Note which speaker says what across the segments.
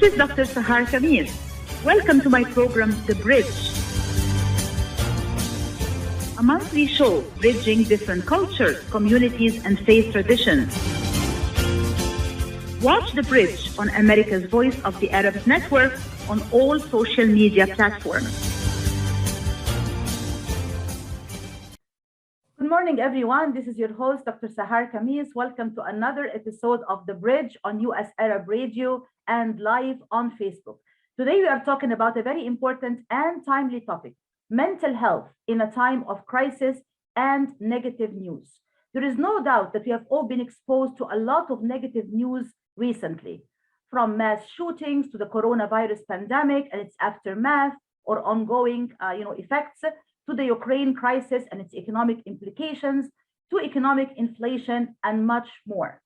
Speaker 1: is Dr. Sahar Khamis. Welcome to my program, The Bridge, a monthly show bridging different cultures, communities, and faith traditions. Watch The Bridge on America's Voice of the Arabs Network on all social media platforms. Good morning, everyone. This is your host, Dr. Sahar Khamis. Welcome to another episode of The Bridge on US Arab Radio and live on Facebook. Today, we are talking about a very important and timely topic, mental health in a time of crisis and negative news. There is no doubt that we have all been exposed to a lot of negative news recently, from mass shootings to the coronavirus pandemic and its aftermath or ongoing effects, to the Ukraine crisis and its economic implications, to economic inflation, and much more.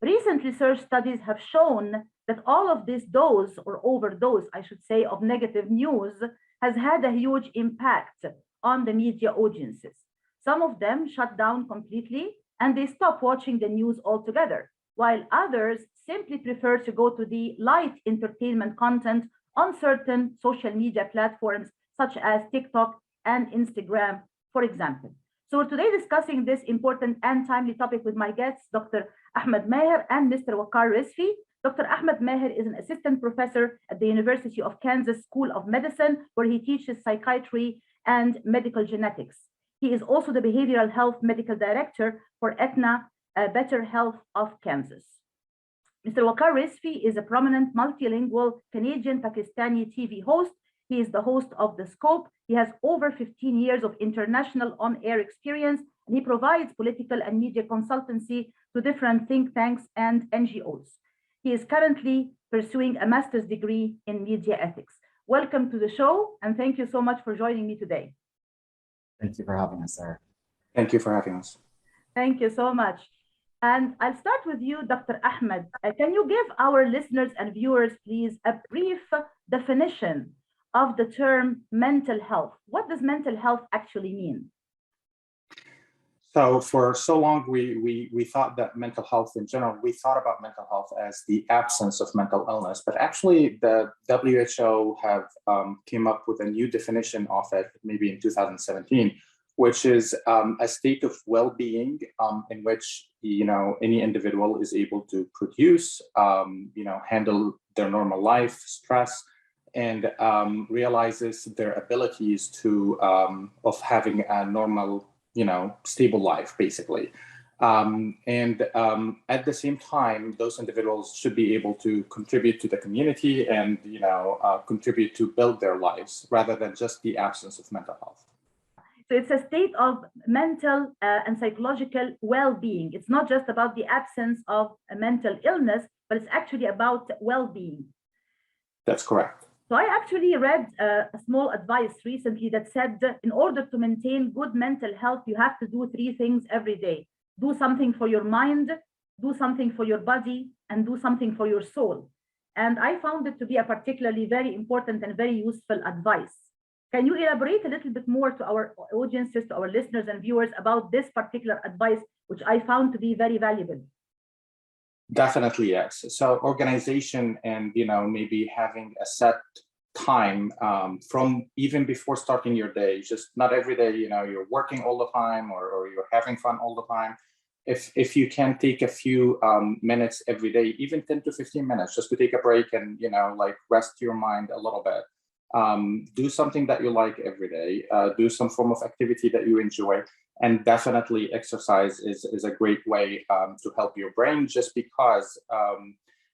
Speaker 1: Recent research studies have shown that all of this dose or overdose, I should say, of negative news has had a huge impact on the media audiences. Some of them shut down completely and they stop watching the news altogether, while others simply prefer to go to the light entertainment content on certain social media platforms such as TikTok and Instagram, for example. So we're today discussing this important and timely topic with my guests, Dr. Ahmed Maher and Mr. Waqar Rizvi. Dr. Ahmed Maher is an assistant professor at the University of Kansas School of Medicine, where he teaches psychiatry and medical genetics. He is also the behavioral health medical director for Aetna Better Health of Kansas. Mr. Waqar Rizvi is a prominent multilingual Canadian-Pakistani TV host. He is the host of The Scope. He has over 15 years of international on-air experience, and he provides political and media consultancy to different think tanks and NGOs. He is currently pursuing a master's degree in media ethics. Welcome to the show, and thank you so much for joining me today.
Speaker 2: Thank you for having us, Sarah.
Speaker 3: Thank you for having us.
Speaker 1: Thank you so much. And I'll start with you, Dr. Ahmed. Can you give our listeners and viewers, please, a brief definition of the term mental health? What does mental health actually mean?
Speaker 3: So for so long, we thought that mental health in general, we thought about mental health as the absence of mental illness, but actually the WHO have came up with a new definition of it, maybe in 2017, which is a state of well-being in which, any individual is able to produce, handle their normal life, stress, and realizes their abilities to of having a normal, stable life, basically. At the same time, those individuals should be able to contribute to the community and, contribute to build their lives rather than just the absence of mental health.
Speaker 1: So it's a state of mental and psychological well-being. It's not just about the absence of a mental illness, but it's actually about well-being.
Speaker 3: That's correct.
Speaker 1: So I actually read a small advice recently that said, in order to maintain good mental health, you have to do 3 things every day. Do something for your mind, do something for your body, and do something for your soul. And I found it to be a particularly very important and very useful advice. Can you elaborate a little bit more to our audiences, to our listeners and viewers about this particular advice, which I found to be very valuable?
Speaker 3: Definitely, yes. So organization and, maybe having a set time from even before starting your day, just not every day, you're working all the time or you're having fun all the time. If you can take a few minutes every day, even 10 to 15 minutes, just to take a break and, rest your mind a little bit. Do something that you like every day, do some form of activity that you enjoy, and definitely exercise is a great way to help your brain, just because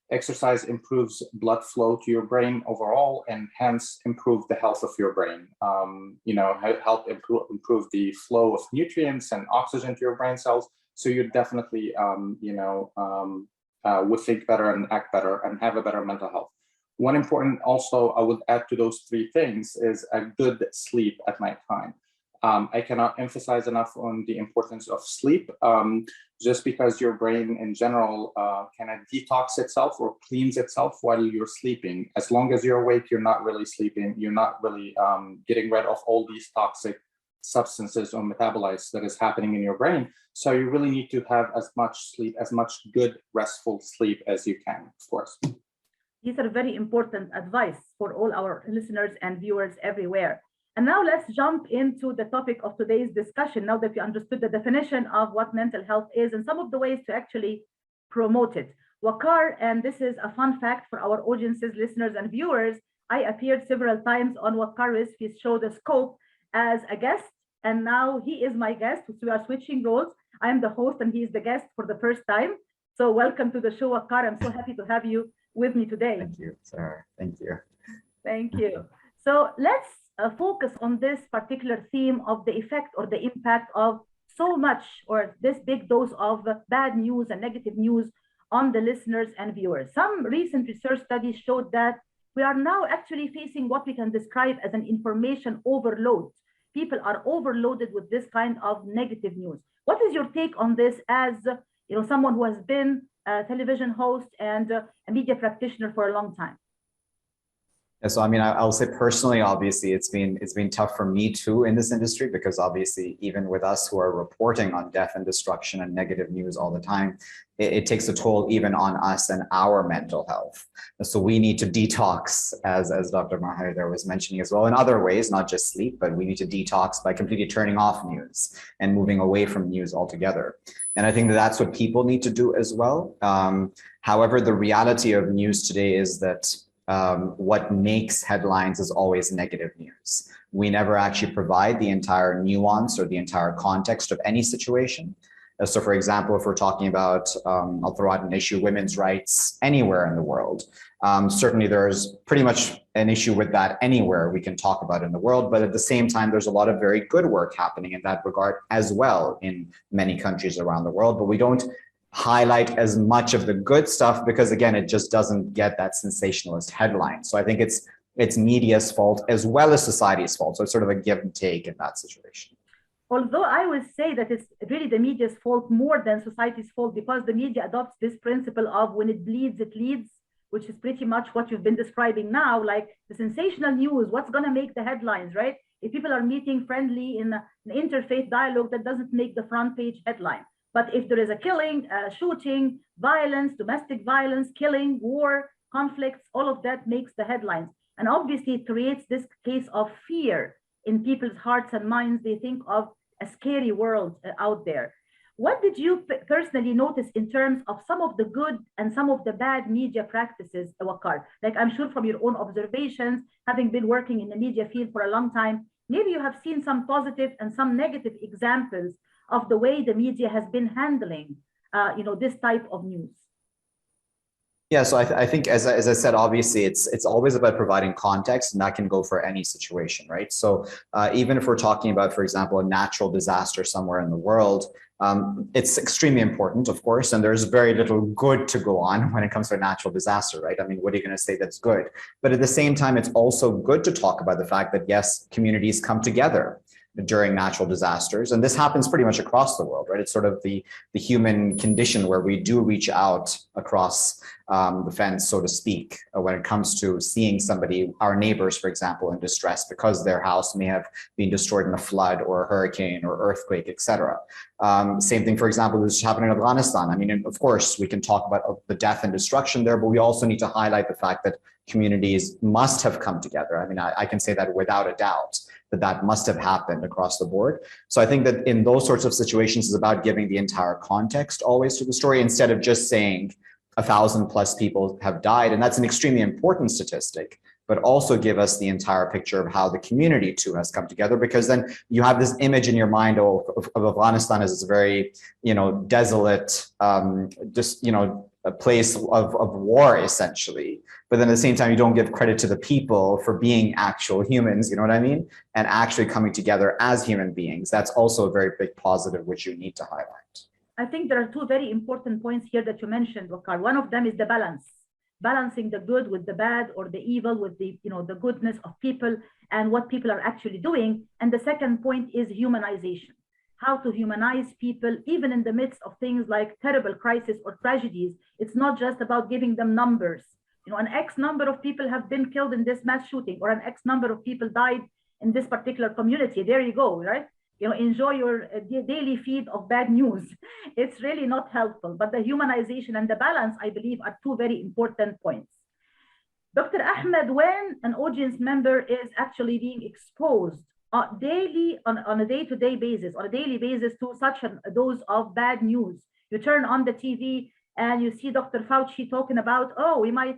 Speaker 3: exercise improves blood flow to your brain overall and hence improve the health of your brain, help improve the flow of nutrients and oxygen to your brain cells. So you definitely, would think better and act better and have a better mental health. One important also, I would add to those 3 things, is a good sleep at nighttime. I cannot emphasize enough on the importance of sleep, just because your brain in general kind of detox itself or cleans itself while you're sleeping. As long as you're awake, you're not really sleeping. You're not really getting rid of all these toxic substances or metabolites that is happening in your brain. So you really need to have as much sleep, as much good restful sleep as you can, of course.
Speaker 1: These are very important advice for all our listeners and viewers everywhere. And now let's jump into the topic of today's discussion, now that you understood the definition of what mental health is and some of the ways to actually promote it. Waqar, and this is a fun fact for our audiences, listeners, and viewers, I appeared several times on Waqar Rizvi's show, The Scope, as a guest, and now he is my guest. So we are switching roles. I am the host and he is the guest for the first time. So welcome to the show, Waqar. I'm so happy to have you with me today.
Speaker 2: Thank you, sir. Thank you.
Speaker 1: Thank you. So let's focus on this particular theme of the effect or the impact of so much or this big dose of bad news and negative news on the listeners and viewers. Some recent research studies showed that we are now actually facing what we can describe as an information overload. People are overloaded with this kind of negative news. What is your take on this as someone who has been a television host and a media practitioner for a long time?
Speaker 2: Yeah, so I mean, I'll say personally, obviously, it's been tough for me too in this industry, because obviously, even with us who are reporting on death and destruction and negative news all the time, it takes a toll even on us and our mental health. So we need to detox, as Dr. Maher there was mentioning as well, in other ways, not just sleep, but we need to detox by completely turning off news and moving away from news altogether. And I think that that's what people need to do as well. However, the reality of news today is that what makes headlines is always negative news. We never actually provide the entire nuance or the entire context of any situation. So for example, if we're talking about, I'll throw out an issue, women's rights anywhere in the world. Certainly there's pretty much an issue with that anywhere we can talk about in the world, but at the same time, there's a lot of very good work happening in that regard as well in many countries around the world, but we don't highlight as much of the good stuff because, again, it just doesn't get that sensationalist headline. So I think it's media's fault as well as society's fault. So it's sort of a give and take in that situation.
Speaker 1: Although I would say that it's really the media's fault more than society's fault, because the media adopts this principle of when it bleeds, it leads, which is pretty much what you've been describing now, like the sensational news, what's going to make the headlines, right? If people are meeting friendly in an interfaith dialogue, that doesn't make the front page headline. But if there is a killing, shooting, violence, domestic violence, killing, war, conflicts, all of that makes the headlines. And obviously it creates this case of fear in people's hearts and minds. They think of a scary world out there. What did you personally notice in terms of some of the good and some of the bad media practices, Waqar? Like, I'm sure from your own observations, having been working in the media field for a long time, maybe you have seen some positive and some negative examples of the way the media has been handling, this type of news.
Speaker 2: Yeah, so I think, as I said, obviously, it's always about providing context, and that can go for any situation, right? So even if we're talking about, for example, a natural disaster somewhere in the world, it's extremely important, of course, and there's very little good to go on when it comes to a natural disaster, right? I mean, what are you going to say that's good? But at the same time, it's also good to talk about the fact that, yes, communities come together during natural disasters. And this happens pretty much across the world, right? It's sort of the human condition where we do reach out across the fence, so to speak, when it comes to seeing somebody, our neighbors, for example, in distress because their house may have been destroyed in a flood or a hurricane or earthquake, etc. Same thing, for example, this happened in Afghanistan. I mean, of course, we can talk about the death and destruction there, but we also need to highlight the fact that communities must have come together. I mean, I can say that without a doubt, that must have happened across the board. So I think that in those sorts of situations, it's about giving the entire context always to the story instead of just saying 1,000+ people have died. And that's an extremely important statistic, but also give us the entire picture of how the community too has come together, because then you have this image in your mind of Afghanistan as this very, desolate, a place of war, essentially. But then at the same time, you don't give credit to the people for being actual humans, you know what I mean? And actually coming together as human beings. That's also a very big positive, which you need to highlight.
Speaker 1: I think there are two very important points here that you mentioned, Waqar. One of them is the balance, balancing the good with the bad, or the evil with the, the goodness of people and what people are actually doing. And the second point is humanization. How to humanize people, even in the midst of things like terrible crisis or tragedies. It's not just about giving them numbers. An X number of people have been killed in this mass shooting, or an X number of people died in this particular community. There you go, right? Enjoy your daily feed of bad news. It's really not helpful. But the humanization and the balance, I believe, are two very important points. Dr. Ahmed, when an audience member is actually being exposed daily, on a day-to-day basis, on a daily basis to such a dose of bad news, you turn on the TV and you see Dr. Fauci talking about, oh, we might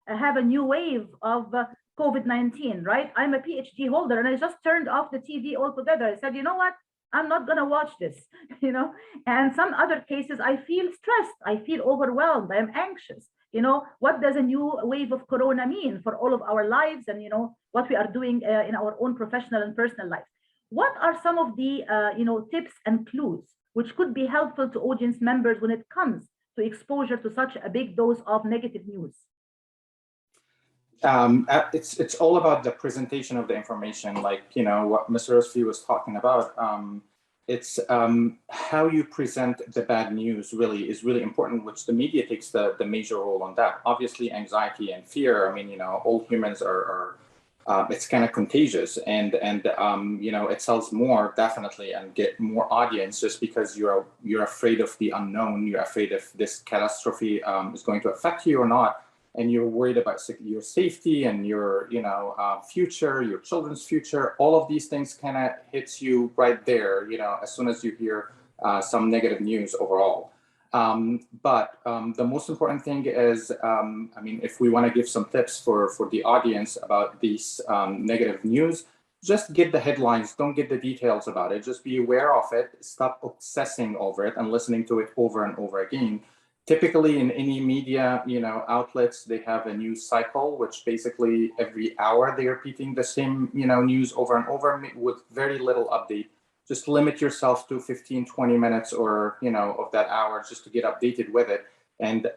Speaker 1: have a new wave of COVID-19, right? I'm a PhD holder and I just turned off the TV altogether. I said, you know what? I'm not going to watch this, you know? And some other cases, I feel stressed. I feel overwhelmed. I am anxious. You know, what does a new wave of corona mean for all of our lives and, you know, what we are doing in our own professional and personal lives? What are some of the, you know, tips and clues which could be helpful to audience members when it comes to exposure to such a big dose of negative news?
Speaker 3: It's all about the presentation of the information, like, you know, what Mr. Rizvi was talking about. It's how you present the bad news really is really important, which the media takes the major role on that. Obviously, anxiety and fear, I mean, you know, all humans are it's kind of contagious, and you know, it sells more definitely and get more audience just because you're afraid of the unknown, you're afraid if this catastrophe is going to affect you or not. And you're worried about your safety and your, you know, future, your children's future. All of these things kind of hits you right there, you know, as soon as you hear some negative news overall. But the most important thing is, I mean, if we want to give some tips for the audience about these negative news, just get the headlines, don't get the details about it. Just be aware of it, stop obsessing over it and listening to it over and over again. Typically in any media, you know, outlets, they have a news cycle, which basically every hour they're repeating the same, you know, news over and over with very little update. Just limit yourself to 15, 20 minutes or, you know, of that hour just to get updated with it. And,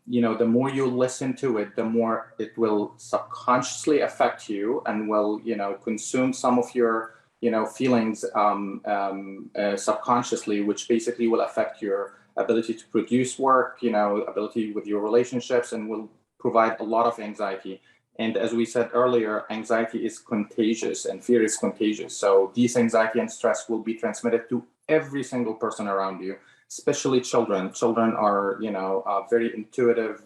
Speaker 3: you know, the more you listen to it, the more it will subconsciously affect you and will, you know, consume some of your, you know, feelings subconsciously, which basically will affect your ability to produce work, you know, ability with your relationships, and will provide a lot of anxiety. And as we said earlier, anxiety is contagious and fear is contagious. So these anxiety and stress will be transmitted to every single person around you, especially children. Children are, you know, very intuitive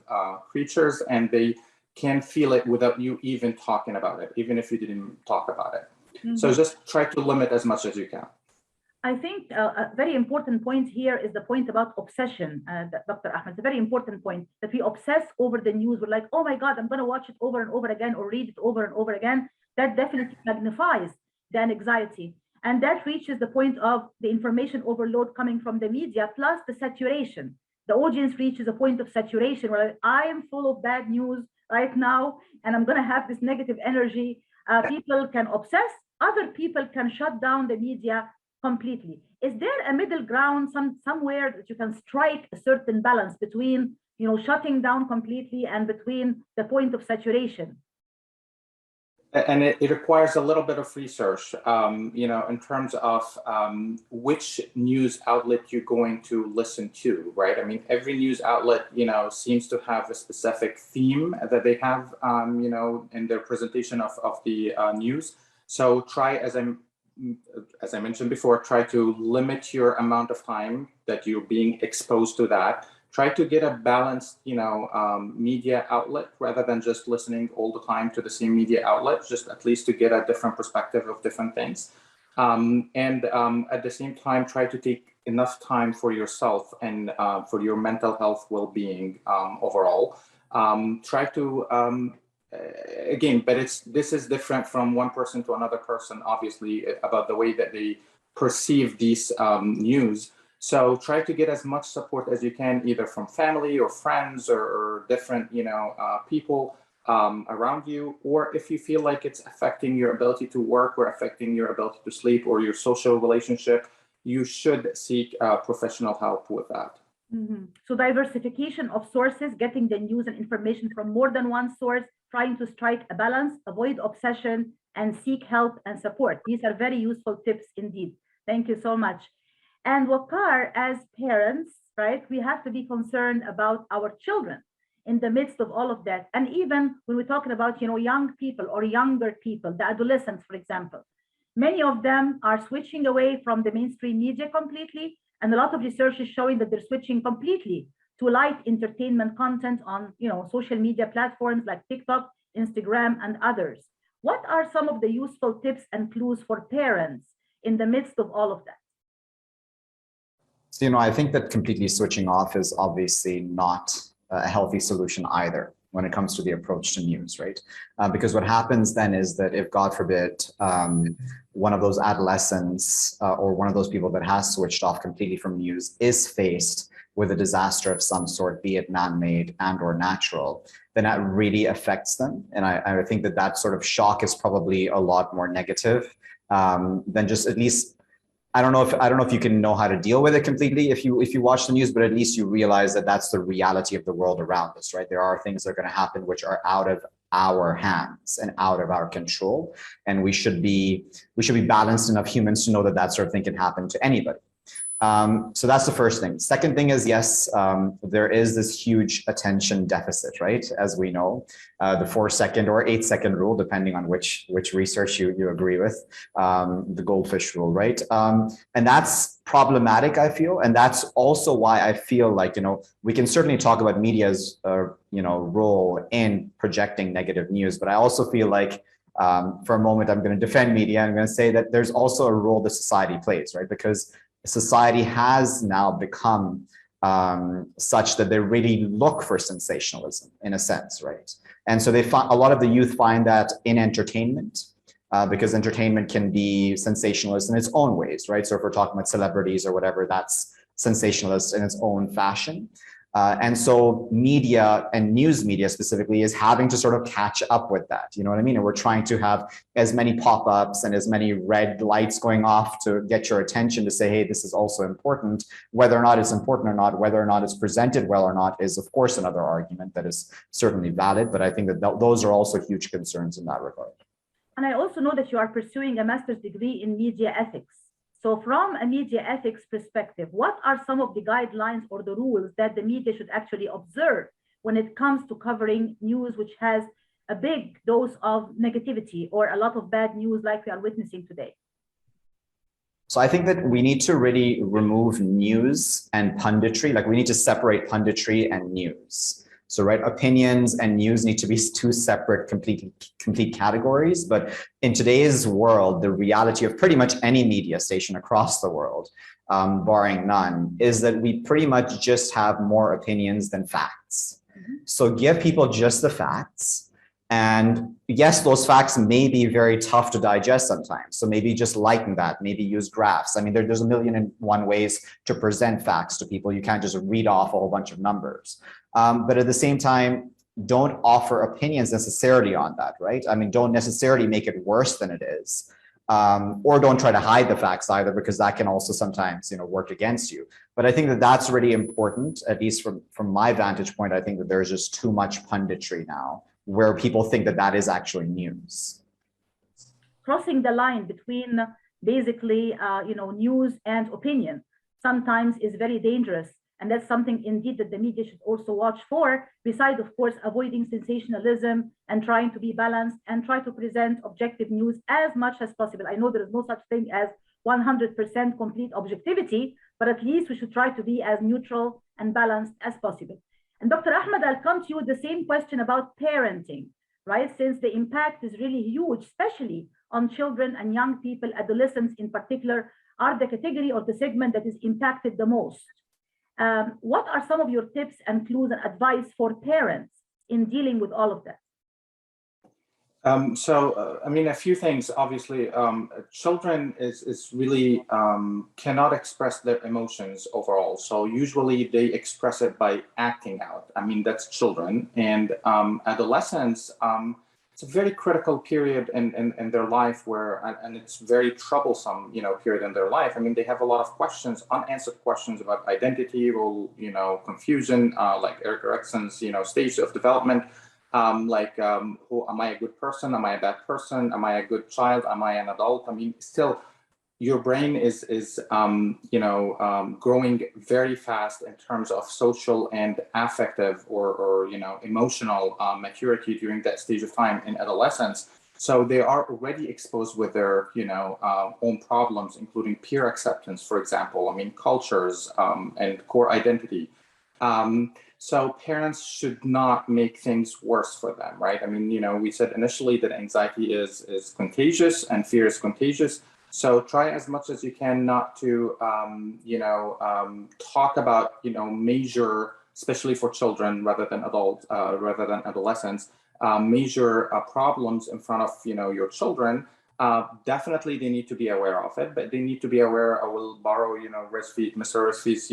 Speaker 3: creatures, and they can feel it without you even talking about it, even if you didn't talk about it. Mm-hmm. So just try to limit as much as you can.
Speaker 1: I think a very important point here is the point about obsession, Dr. Ahmed. It's a very important point that we obsess over the news. We're like, oh my God, I'm going to watch it over and over again or read it over and over again. That definitely magnifies the anxiety. And that reaches the point of the information overload coming from the media, plus the saturation. The audience reaches a point of saturation where I am full of bad news right now, and I'm going to have this negative energy. People can obsess. Other people can shut down the media completely. Is there a middle ground somewhere that you can strike a certain balance between, you know, shutting down completely and between the point of saturation?
Speaker 3: And it requires a little bit of research, you know, in terms of which news outlet you're going to listen to, right? I mean, every news outlet, you know, seems to have a specific theme that they have, you know, in their presentation of the news. So try, as I mentioned before, try to limit your amount of time that you're being exposed to that. Try to get a balanced, you know, media outlet rather than just listening all the time to the same media outlet, just at least to get a different perspective of different things. And at the same time, try to take enough time for yourself and for your mental health well-being overall. Try to again, but this is different from one person to another person, obviously, about the way that they perceive these news. So try to get as much support as you can, either from family or friends or different, you know, people around you, or if you feel like it's affecting your ability to work or affecting your ability to sleep or your social relationship, you should seek professional help with that.
Speaker 1: Mm-hmm. So diversification of sources, getting the news and information from more than one source, trying to strike a balance, avoid obsession, and seek help and support. These are very useful tips indeed. Thank you so much. And Waqar, as parents, right, we have to be concerned about our children in the midst of all of that. And even when we're talking about, you know, young people or younger people, the adolescents, for example, many of them are switching away from the mainstream media completely. And a lot of research is showing that they're switching completely to light entertainment content on, social media platforms like TikTok, Instagram, and others. What are some of the useful tips and clues for parents in the midst of all of that?
Speaker 2: So, I think that completely switching off is obviously not a healthy solution either when it comes to the approach to news, right? Because what happens then is that if, God forbid, one of those adolescents or one of those people that has switched off completely from news is faced with a disaster of some sort, be it man-made and or natural, then that really affects them. And I think that sort of shock is probably a lot more negative than just, at least, I don't know if you can know how to deal with it completely if you watch the news, but at least you realize that that's the reality of the world around us, right? There are things that are going to happen which are out of our hands and out of our control, and we should be balanced enough humans to know that sort of thing can happen to anybody. So that's the first thing. Second thing is, yes, there is this huge attention deficit, right? As we know, the 4-second or 8-second rule, depending on which research you agree with, the goldfish rule, right? And that's problematic, I feel. And that's also why I feel like, we can certainly talk about media's, role in projecting negative news, but I also feel like, for a moment, I'm going to defend media. I'm going to say that there's also a role that society plays, right? Because society has now become such that they really look for sensationalism in a sense, right? And so a lot of the youth find that in entertainment, because entertainment can be sensationalist in its own ways, right? So if we're talking about celebrities or whatever, that's sensationalist in its own fashion. And so media and news media specifically is having to sort of catch up with that. You know what I mean? And we're trying to have as many pop-ups and as many red lights going off to get your attention to say, hey, this is also important. Whether or not it's important or not, whether or not it's presented well or not is, of course, another argument that is certainly valid. But I think that those are also huge concerns in that regard.
Speaker 1: And I also know that you are pursuing a master's degree in media ethics. So from a media ethics perspective, what are some of the guidelines or the rules that the media should actually observe when it comes to covering news which has a big dose of negativity or a lot of bad news like we are witnessing today?
Speaker 2: So I think that we need to really remove news and punditry. Like, we need to separate punditry and news. So, right, opinions and news need to be two separate, complete categories. But in today's world, the reality of pretty much any media station across the world, barring none, is that we pretty much just have more opinions than facts. Mm-hmm. So give people just the facts. And yes, those facts may be very tough to digest sometimes. So maybe just lighten that, maybe use graphs. I mean, there's a million and one ways to present facts to people. You can't just read off a whole bunch of numbers. But at the same time, don't offer opinions necessarily on that, right? I mean, don't necessarily make it worse than it is. Or don't try to hide the facts either, because that can also sometimes, work against you. But I think that that's really important, at least from my vantage point. I think that there's just too much punditry now, where people think that that is actually news.
Speaker 1: Crossing the line between basically, news and opinion sometimes is very dangerous. And that's something indeed that the media should also watch for, besides, of course, avoiding sensationalism and trying to be balanced and try to present objective news as much as possible. I know there is no such thing as 100% complete objectivity, but at least we should try to be as neutral and balanced as possible. And Dr. Ahmed, I'll come to you with the same question about parenting, right? Since the impact is really huge, especially on children and young people, adolescents in particular, are the category or the segment that is impacted the most. What are some of your tips and clues and advice for parents in dealing with all of that?
Speaker 3: I mean, a few things. Obviously, children is really cannot express their emotions overall. So usually they express it by acting out. I mean, that's children. And adolescents, it's a very critical period in their life where, and it's very troublesome, period in their life. I mean, they have a lot of questions, unanswered questions about identity, role, confusion, like Eric Erickson's, stage of development. Who am I a good person? Am I a bad person? Am I a good child? Am I an adult? I mean, still, your brain is growing very fast in terms of social and affective or emotional maturity during that stage of time in adolescence. So they are already exposed with their own problems, including peer acceptance, for example. I mean, cultures and core identity. So parents should not make things worse for them, right? I mean, we said initially that anxiety is contagious and fear is contagious. So try as much as you can not to, talk about, major, especially for children rather than adolescents, major problems in front of, your children. Definitely they need to be aware of it, but they need to be aware. I will borrow, Mr. Rizvi's,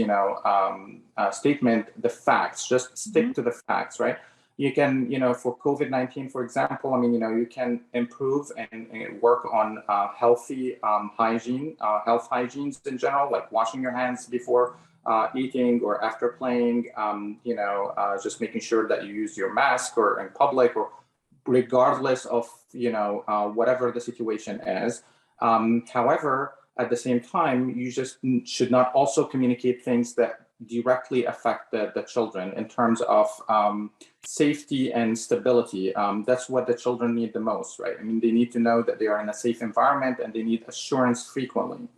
Speaker 3: statement, the facts. Just stick to the facts, right? You can, for COVID-19, for example, I mean, you can improve and work on healthy hygiene, health hygienes in general, like washing your hands before eating or after playing, just making sure that you use your mask or in public or regardless of, whatever the situation is. However, at the same time, you just should not also communicate things that directly affect the children in terms of safety and stability. That's what the children need the most, right? I mean, they need to know that they are in a safe environment and they need assurance frequently.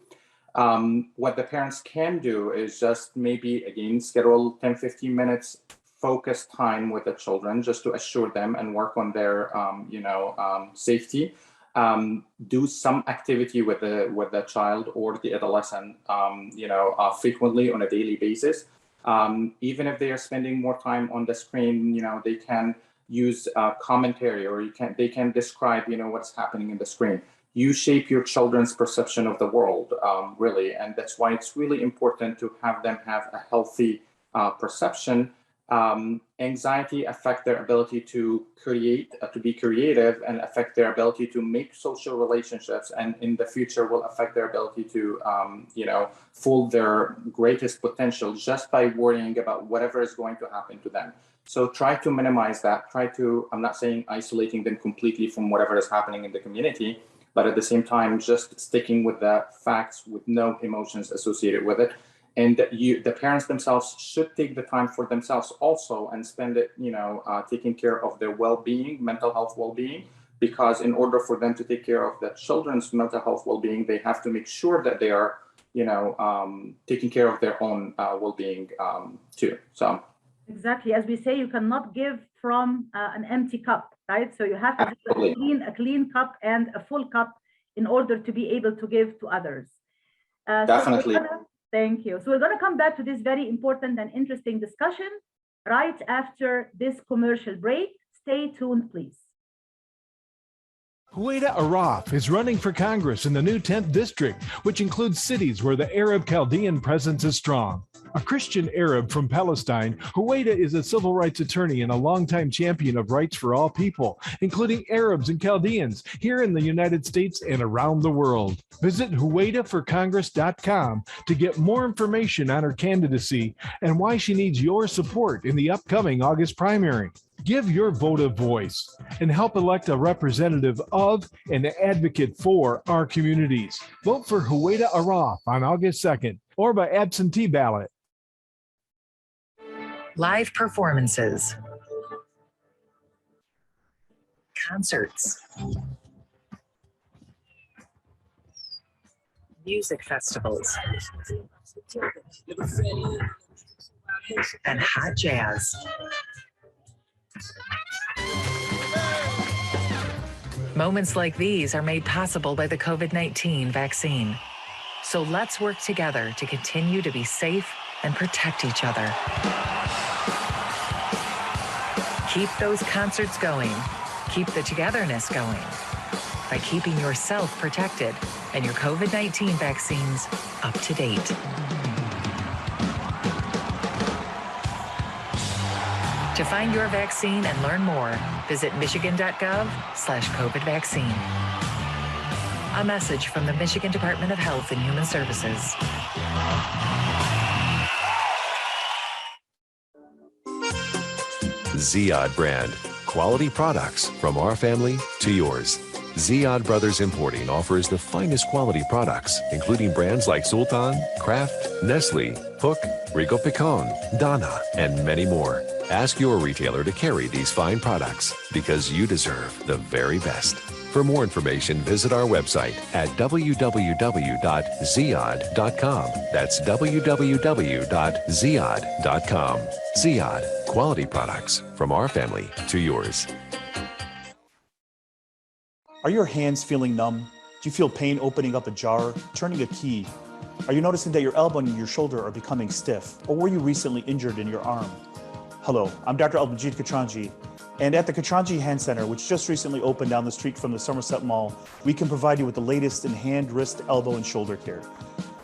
Speaker 3: What the parents can do is just maybe, again, schedule 10, 15 minutes focus time with the children just to assure them and work on their, safety. Do some activity with the child or the adolescent, frequently on a daily basis. Even if they are spending more time on the screen, they can use commentary or they can describe, what's happening in the screen. You shape your children's perception of the world, really, and that's why it's really important to have them have a healthy perception. Anxiety affect their ability to create, to be creative, and affect their ability to make social relationships, and in the future will affect their ability to, full their greatest potential just by worrying about whatever is going to happen to them. So try to minimize that. I'm not saying isolating them completely from whatever is happening in the community, but at the same time, just sticking with the facts with no emotions associated with it. And the parents themselves should take the time for themselves also and spend it, taking care of their well-being, mental health well-being, because in order for them to take care of the children's mental health well-being, they have to make sure that they are, taking care of their own well-being too. So
Speaker 1: exactly, as we say, you cannot give from an empty cup, right? So you have to have a clean cup and a full cup in order to be able to give to others.
Speaker 3: Definitely.
Speaker 1: Thank you. So we're going to come back to this very important and interesting discussion right after this commercial break. Stay tuned, please.
Speaker 4: Huwaida Araf is running for Congress in the new 10th district, which includes cities where the Arab Chaldean presence is strong. A Christian Arab from Palestine, Huwaida is a civil rights attorney and a longtime champion of rights for all people, including Arabs and Chaldeans, here in the United States and around the world. Visit HuwaidaForCongress.com to get more information on her candidacy and why she needs your support in the upcoming August primary. Give your vote a voice and help elect a representative of and an advocate for our communities. Vote for Huwaida Araf on August 2nd or by absentee ballot.
Speaker 5: Live performances, concerts, music festivals, and hot jazz. Moments like these are made possible by the COVID-19 vaccine. So let's work together to continue to be safe and protect each other. Keep those concerts going. Keep the togetherness going by keeping yourself protected and your COVID-19 vaccines up to date. To find your vaccine and learn more, visit michigan.gov/COVID vaccine. A message from the Michigan Department of Health and Human Services.
Speaker 6: Ziyad brand. Quality products from our family to yours. Ziyad Brothers Importing offers the finest quality products, including brands like Sultan, Kraft, Nestle, Hook, Rico Picon, Donna, and many more. Ask your retailer to carry these fine products because you deserve the very best. For more information, visit our website at www.ziad.com. That's www.ziad.com. Ziad, quality products from our family to yours.
Speaker 7: Are your hands feeling numb? Do you feel pain opening up a jar, turning a key? Are you noticing that your elbow and your shoulder are becoming stiff? Or were you recently injured in your arm? Hello, I'm Dr. Al-Majid Katranji, and at the Katranji Hand Center, which just recently opened down the street from the Somerset Mall, we can provide you with the latest in hand, wrist, elbow, and shoulder care.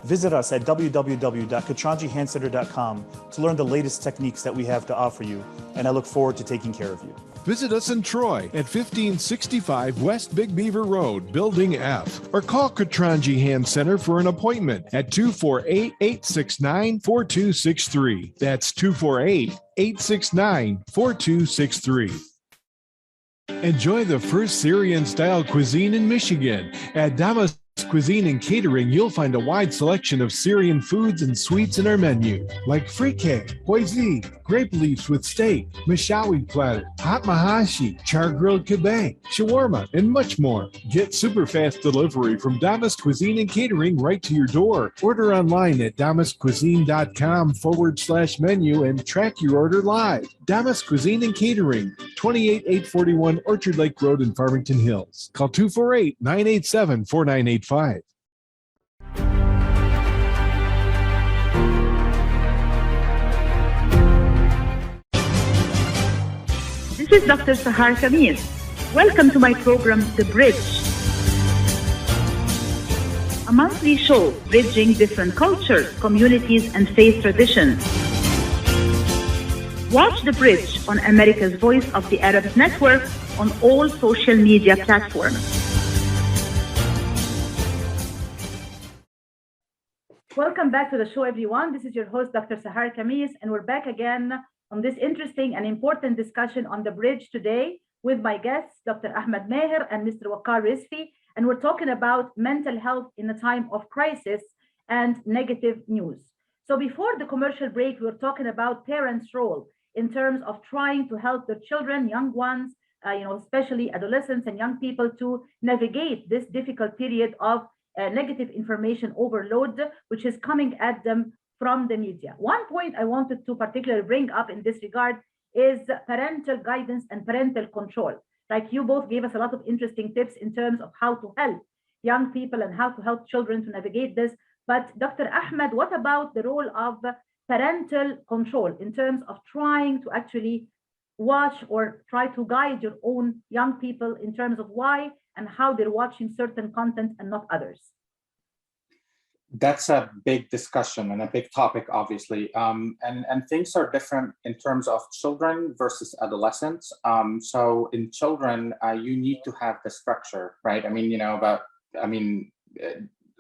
Speaker 7: Visit us at www.katranjihandcenter.com to learn the latest techniques that we have to offer you, and I look forward to taking care of you.
Speaker 4: Visit us in Troy at 1565 West Big Beaver Road, Building F, or call Katranji Hand Center for an appointment at 248-869-4263. That's 248-869-4263. Enjoy the first Syrian-style cuisine in Michigan. At Damas Cuisine and Catering, you'll find a wide selection of Syrian foods and sweets in our menu, like frikeh, hoisin, grape leaves with steak, mashawi platter, hot mahashi, char-grilled kebab, shawarma, and much more. Get super fast delivery from Damas Cuisine and Catering right to your door. Order online at damascuisine.com/menu and track your order live. Damas Cuisine and Catering, 28841 Orchard Lake Road in Farmington Hills. Call 248-987-4985.
Speaker 1: This is Dr. Sahar Khamis. Welcome to my program, The Bridge, a monthly show bridging different cultures, communities, and faith traditions. Watch The Bridge on America's Voice of the Arabs Network on all social media platforms. Welcome back to the show, everyone. This is your host, Dr. Sahar Khamis, and we're back again on this interesting and important discussion on The Bridge today with my guests, Dr. Ahmed Maher and Mr. Waqar Rizvi, and we're talking about mental health in a time of crisis and negative news. So before the commercial break, we were talking about parents' role in terms of trying to help the children, young ones, especially adolescents and young people, to navigate this difficult period of negative information overload, which is coming at them from the media. One point I wanted to particularly bring up in this regard is parental guidance and parental control. Like, you both gave us a lot of interesting tips in terms of how to help young people and how to help children to navigate this. But Dr. Ahmed, what about the role of parental control in terms of trying to actually watch or try to guide your own young people in terms of why and how they're watching certain content and not others?
Speaker 3: That's a big discussion and a big topic, obviously. And things are different in terms of children versus adolescents. So in children, you need to have the structure, right?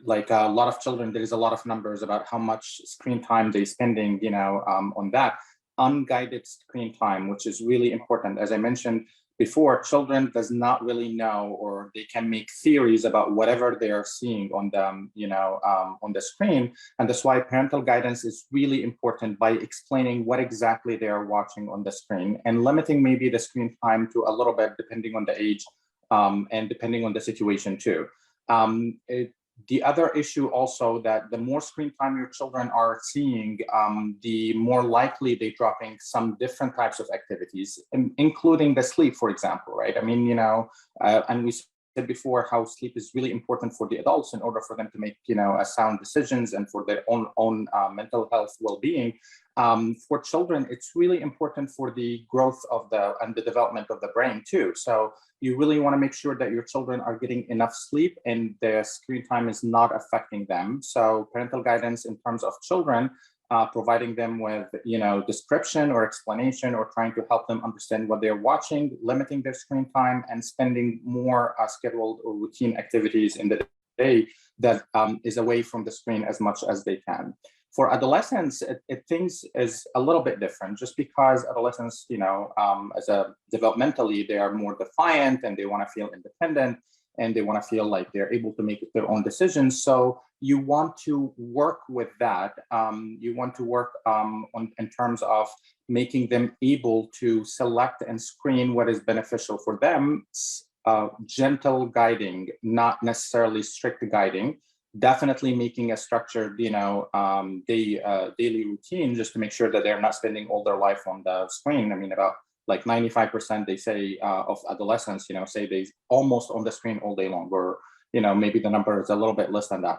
Speaker 3: Like a lot of children, there is a lot of numbers about how much screen time they're spending, on that. Unguided screen time, which is really important. As I mentioned before, children does not really know, or they can make theories about whatever they are seeing on the, on the screen. And that's why parental guidance is really important, by explaining what exactly they are watching on the screen and limiting maybe the screen time to a little bit, depending on the age and depending on the situation too. The other issue also, that the more screen time your children are seeing, the more likely they're dropping some different types of activities, including the sleep, for example, right? And we said before how sleep is really important for the adults in order for them to make, sound decisions and for their own mental health well-being. For children, it's really important for the growth of and the development of the brain too. So you really want to make sure that your children are getting enough sleep and their screen time is not affecting them. So parental guidance in terms of children, providing them with, description or explanation, or trying to help them understand what they're watching, limiting their screen time, and spending more scheduled or routine activities in the day that is away from the screen as much as they can. For adolescents, things is a little bit different, just because adolescents, developmentally, they are more defiant and they want to feel independent and they want to feel like they're able to make their own decisions. So you want to work with that. You want to work in terms of making them able to select and screen what is beneficial for them, gentle guiding, not necessarily strict guiding. Definitely making a structured, daily routine just to make sure that they're not spending all their life on the screen. I mean, about like 95% they say of adolescents, say they almost on the screen all day long, or maybe the number is a little bit less than that,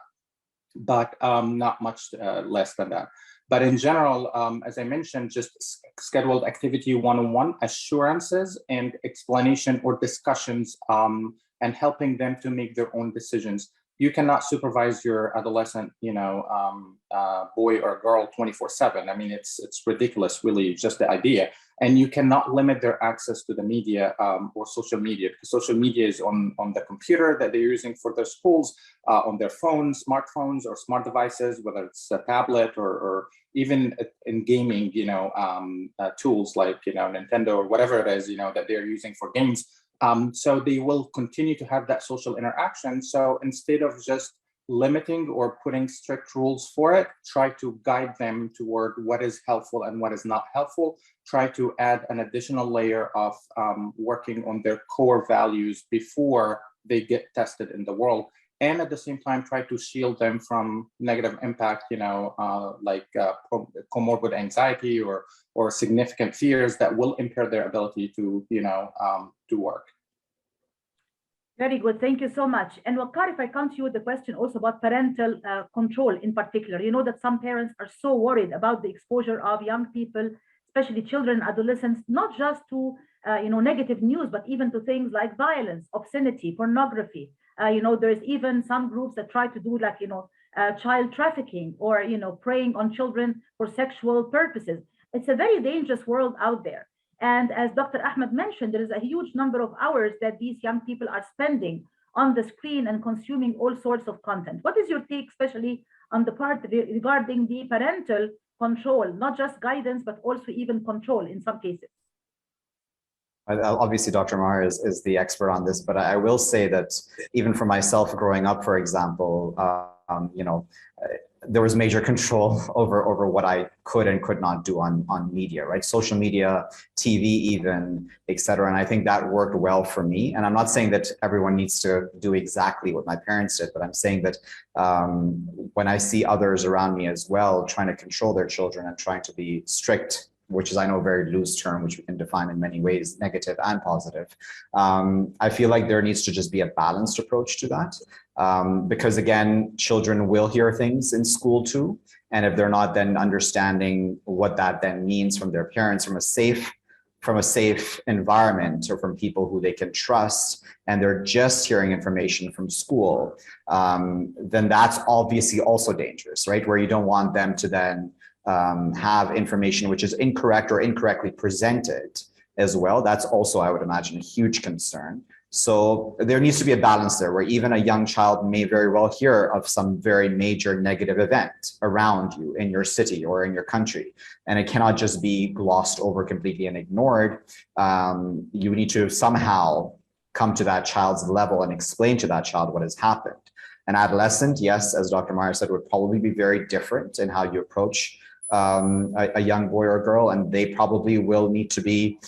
Speaker 3: but not much less than that. But in general, as I mentioned, just scheduled activity one-on-one, assurances and explanation or discussions, and helping them to make their own decisions. You cannot supervise your adolescent, boy or girl 24/7. I mean, it's ridiculous, really, just the idea. And you cannot limit their access to the media or social media, because social media is on the computer that they're using for their schools, on their phones, smartphones or smart devices, whether it's a tablet or even in gaming, tools like, Nintendo or whatever it is, that they're using for games. So they will continue to have that social interaction. So instead of just limiting or putting strict rules for it, try to guide them toward what is helpful and what is not helpful. Try to add an additional layer of working on their core values before they get tested in the world. And at the same time, try to shield them from negative impact, like comorbid anxiety or significant fears that will impair their ability to, to work.
Speaker 1: Very good. Thank you so much. And Waqar, if I come to you with the question also about parental control in particular, you know that some parents are so worried about the exposure of young people, especially children, adolescents, not just to, negative news, but even to things like violence, obscenity, pornography. There's even some groups that try to do like, child trafficking or, preying on children for sexual purposes. It's a very dangerous world out there. And as Dr. Ahmed mentioned, there is a huge number of hours that these young people are spending on the screen and consuming all sorts of content. What is your take, especially on the part regarding the parental control, not just guidance, but also even control in some cases?
Speaker 2: Obviously, Dr. Maher is the expert on this, but I will say that even for myself growing up, for example, there was major control over what I could and could not do on media, right? Social media, TV even, et cetera. And I think that worked well for me. And I'm not saying that everyone needs to do exactly what my parents did, but I'm saying that when I see others around me as well, trying to control their children and trying to be strict, which is, I know, a very loose term, which we can define in many ways, negative and positive. I feel like there needs to just be a balanced approach to that. Because again, children will hear things in school too. And if they're not then understanding what that then means from their parents, from a safe environment or from people who they can trust, and they're just hearing information from school, then that's obviously also dangerous, right? Where you don't want them to then have information which is incorrect or incorrectly presented as well. That's also, I would imagine, a huge concern. So there needs to be a balance there where even a young child may very well hear of some very major negative event around you in your city or in your country. And it cannot just be glossed over completely and ignored. You need to somehow come to that child's level and explain to that child what has happened. An adolescent, yes, as Dr. Maher said, would probably be very different in how you approach a young boy or girl, and they probably will need to be,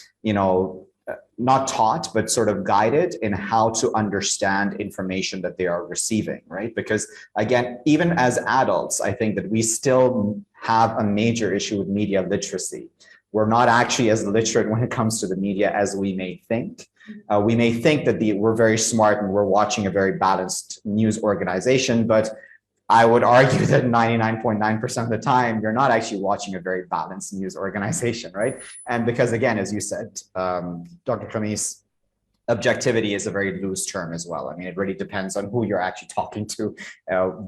Speaker 2: not taught, but sort of guided in how to understand information that they are receiving, right? Because again, even as adults, I think that we still have a major issue with media literacy. We're not actually as literate when it comes to the media as we may think. We may think that we're very smart and we're watching a very balanced news organization, but I would argue that 99.9% of the time, you're not actually watching a very balanced news organization, right? And because again, as you said, Dr. Khamis, objectivity is a very loose term as well. I mean, it really depends on who you're actually talking to.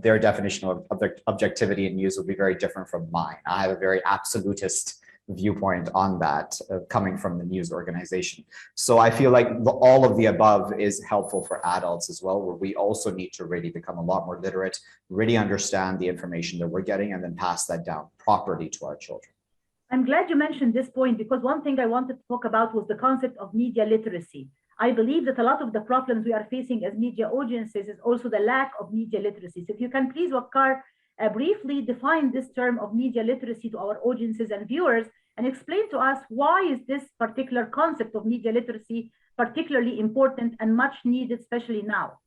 Speaker 2: Their definition of objectivity in news will be very different from mine. I have a very absolutist viewpoint on that coming from the news organization. So I feel like all of the above is helpful for adults as well, where we also need to really become a lot more literate, really understand the information that we're getting, and then pass that down properly to our children.
Speaker 1: I'm glad you mentioned this point, because one thing I wanted to talk about was the concept of media literacy. I believe that a lot of the problems we are facing as media audiences is also the lack of media literacy. So if you can please, Waqar, briefly define this term of media literacy to our audiences and viewers, and explain to us why is this particular concept of media literacy particularly important and much needed, especially now.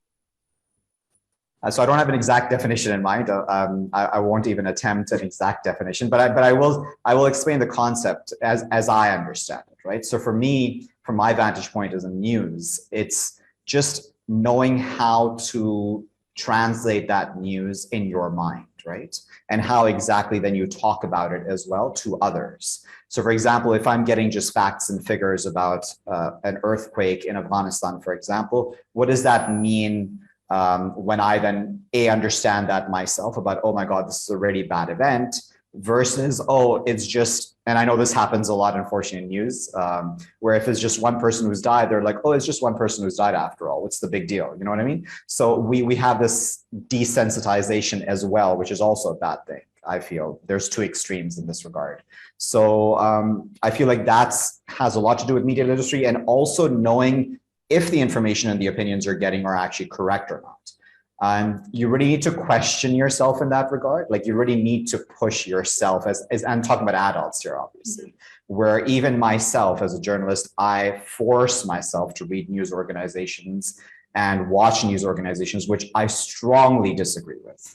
Speaker 2: So I don't have an exact definition in mind. I won't even attempt an exact definition, but I will explain the concept as I understand it, right? So for me, from my vantage point as a news, it's just knowing how to translate that news in your mind, right? And how exactly then you talk about it as well to others. So for example, if I'm getting just facts and figures about an earthquake in Afghanistan, for example, what does that mean when I then understand that myself about, oh my God, this is a really bad event, versus, oh, it's just, and I know this happens a lot, unfortunately, in news, where if it's just one person who's died, they're like, oh, it's just one person who's died after all. What's the big deal? You know what I mean? So we have this desensitization as well, which is also a bad thing. I feel there's two extremes in this regard. So I feel like has a lot to do with media literacy, and also knowing if the information and the opinions you're getting are actually correct or not. And you really need to question yourself in that regard. Like you really need to push yourself as I'm talking about adults here, obviously, where even myself as a journalist, I force myself to read news organizations and watch news organizations, which I strongly disagree with,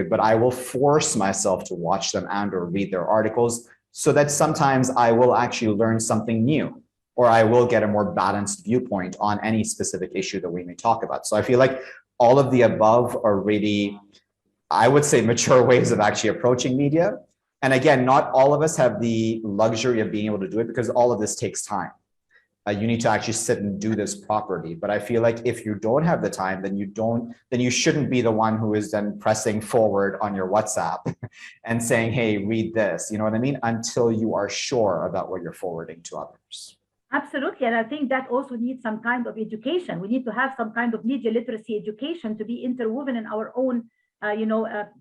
Speaker 2: but I will force myself to watch them and or read their articles so that sometimes I will actually learn something new, or I will get a more balanced viewpoint on any specific issue that we may talk about. So I feel like all of the above are really, I would say, mature ways of actually approaching media. And again, not all of us have the luxury of being able to do it because all of this takes time. You need to actually sit and do this properly. But I feel like if you don't have the time, then you shouldn't be the one who is then pressing forward on your WhatsApp and saying, hey, read this, you know what I mean? Until you are sure about what you're forwarding to others.
Speaker 1: Absolutely. And I think that also needs some kind of education. We need to have some kind of media literacy education to be interwoven in our own,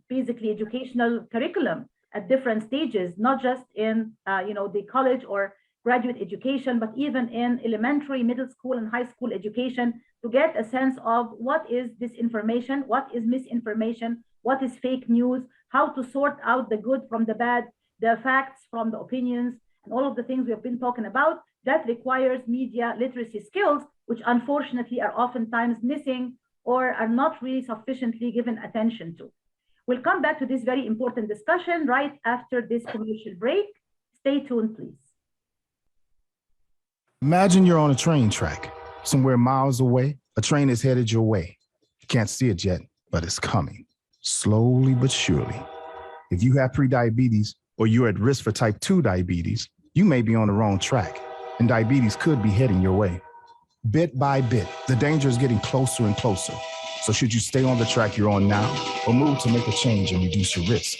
Speaker 1: basically educational curriculum at different stages, not just in, the college or graduate education, but even in elementary, middle school, and high school education, to get a sense of what is disinformation, what is misinformation, what is fake news, how to sort out the good from the bad, the facts from the opinions, and all of the things we have been talking about. That requires media literacy skills, which unfortunately are oftentimes missing or are not really sufficiently given attention to. We'll come back to this very important discussion right after this commercial break. Stay tuned, please.
Speaker 8: Imagine you're on a train track. Somewhere miles away, a train is headed your way. You can't see it yet, but it's coming, slowly but surely. If you have prediabetes or you're at risk for type 2 diabetes, you may be on the wrong track, and diabetes could be heading your way. Bit by bit, the danger is getting closer and closer. So should you stay on the track you're on now or move to make a change and reduce your risk?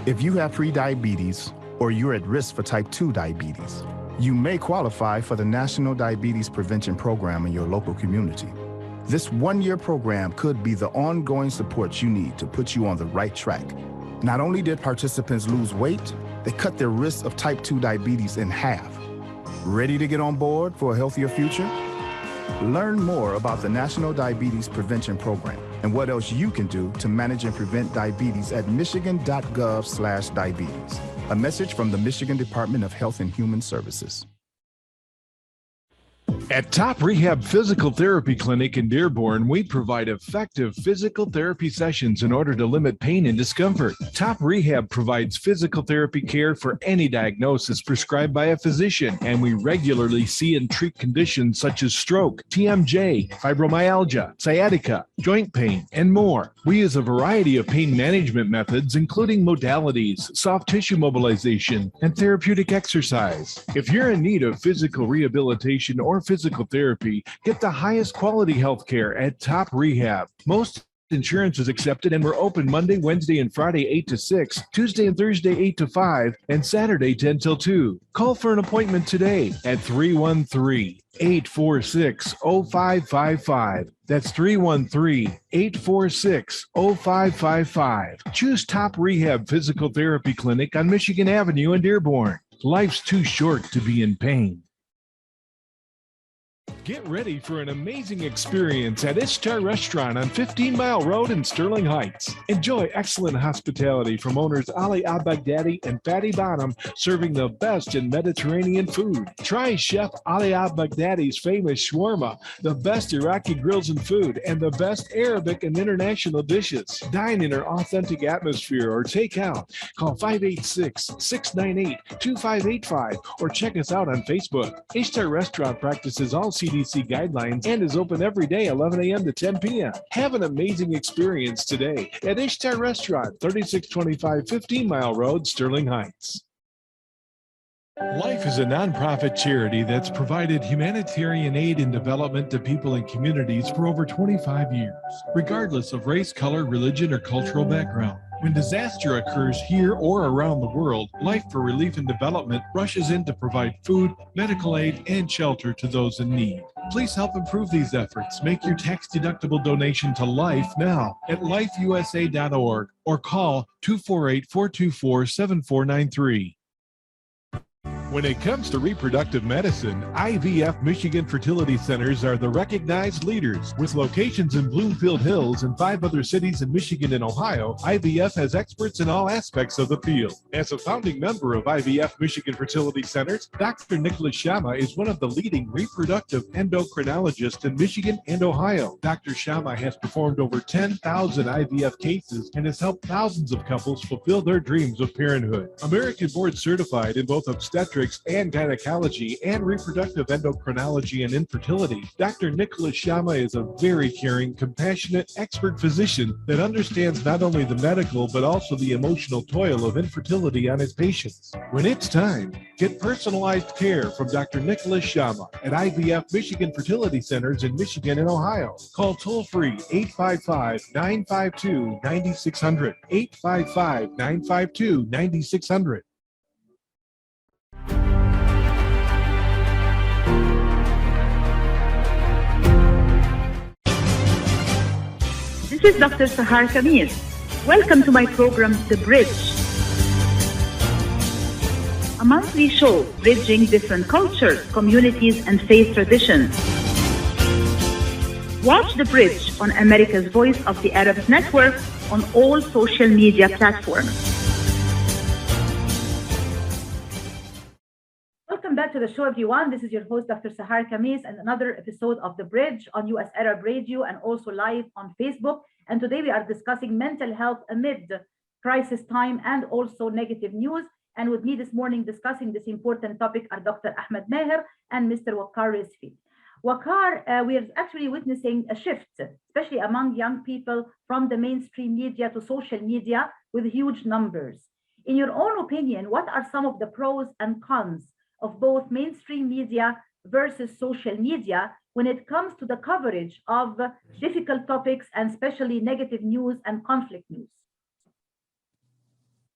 Speaker 8: If you have prediabetes or you're at risk for type 2 diabetes, you may qualify for the National Diabetes Prevention Program in your local community. This one-year program could be the ongoing support you need to put you on the right track. Not only did participants lose weight, they cut their risk of type 2 diabetes in half. Ready to get on board for a healthier future? Learn more about the National Diabetes Prevention Program and what else you can do to manage and prevent diabetes at michigan.gov/diabetes. A message from the Michigan Department of Health and Human Services.
Speaker 4: At Top Rehab Physical Therapy Clinic in Dearborn, we provide effective physical therapy sessions in order to limit pain and discomfort. Top Rehab provides physical therapy care for any diagnosis prescribed by a physician, and we regularly see and treat conditions such as stroke, TMJ, fibromyalgia, sciatica, joint pain, and more. We use a variety of pain management methods, including modalities, soft tissue mobilization, and therapeutic exercise. If you're in need of physical rehabilitation or physical therapy, get the highest quality health care at Top Rehab. Most insurance is accepted, and we're open Monday, Wednesday, and Friday 8 to 6, Tuesday and Thursday 8 to 5, and Saturday 10 till 2. Call for an appointment today at 313-846-0555. That's 313-846-0555. Choose Top Rehab Physical Therapy Clinic on Michigan Avenue in Dearborn. Life's too short to be in pain. Get ready for an amazing experience at Ishtar Restaurant on 15 Mile Road in Sterling Heights. Enjoy excellent hospitality from owners Ali Al-Baghdadi and Fatty Bonham, serving the best in Mediterranean food. Try Chef Ali Al-Baghdadi's famous shawarma, the best Iraqi grills and food, and the best Arabic and international dishes. Dine in our authentic atmosphere or take out. Call 586-698-2585 or check us out on Facebook. Ishtar Restaurant practices all CDC guidelines and is open every day 11 a.m. to 10 p.m. Have an amazing experience today at Ishtar Restaurant, 3625 15 Mile Road, Sterling Heights. Life is a nonprofit charity that's provided humanitarian aid and development to people and communities for over 25 years, regardless of race, color, religion, or cultural background. When disaster occurs here or around the world, Life for Relief and Development rushes in to provide food, medical aid, and shelter to those in need. Please help improve these efforts. Make your tax-deductible donation to Life now at lifeusa.org or call 248-424-7493. When it comes to reproductive medicine, IVF Michigan Fertility Centers are the recognized leaders. With locations in Bloomfield Hills and 5 other cities in Michigan and Ohio, IVF has experts in all aspects of the field. As a founding member of IVF Michigan Fertility Centers, Dr. Nicholas Shama is one of the leading reproductive endocrinologists in Michigan and Ohio. Dr. Shama has performed over 10,000 IVF cases and has helped thousands of couples fulfill their dreams of parenthood. American board certified in both obstetrics and gynecology and reproductive endocrinology and infertility, Dr. Nicholas Shama is a very caring, compassionate, expert physician that understands not only the medical but also the emotional toil of infertility on his patients. When it's time, get personalized care from Dr. Nicholas Shama at IVF Michigan Fertility Centers in Michigan and Ohio. Call toll-free 855-952-9600, 855-952-9600.
Speaker 1: This is Dr. Sahar Khamis. Welcome to my program, The Bridge, a monthly show bridging different cultures, communities, and faith traditions. Watch The Bridge on America's Voice of the Arabs Network on all social media platforms. Welcome back to the show, everyone. This is your host, Dr. Sahar Khamis, and another episode of The Bridge on US Arab Radio and also live on Facebook. And today we are discussing mental health amid crisis time and also negative news. And with me this morning discussing this important topic are Dr. Ahmed Maher and Mr. Waqar Rizvi. Waqar, we are actually witnessing a shift, especially among young people, from the mainstream media to social media with huge numbers. In your own opinion, what are some of the pros and cons of both mainstream media versus social media when it comes to the coverage of difficult topics and especially negative news and conflict news?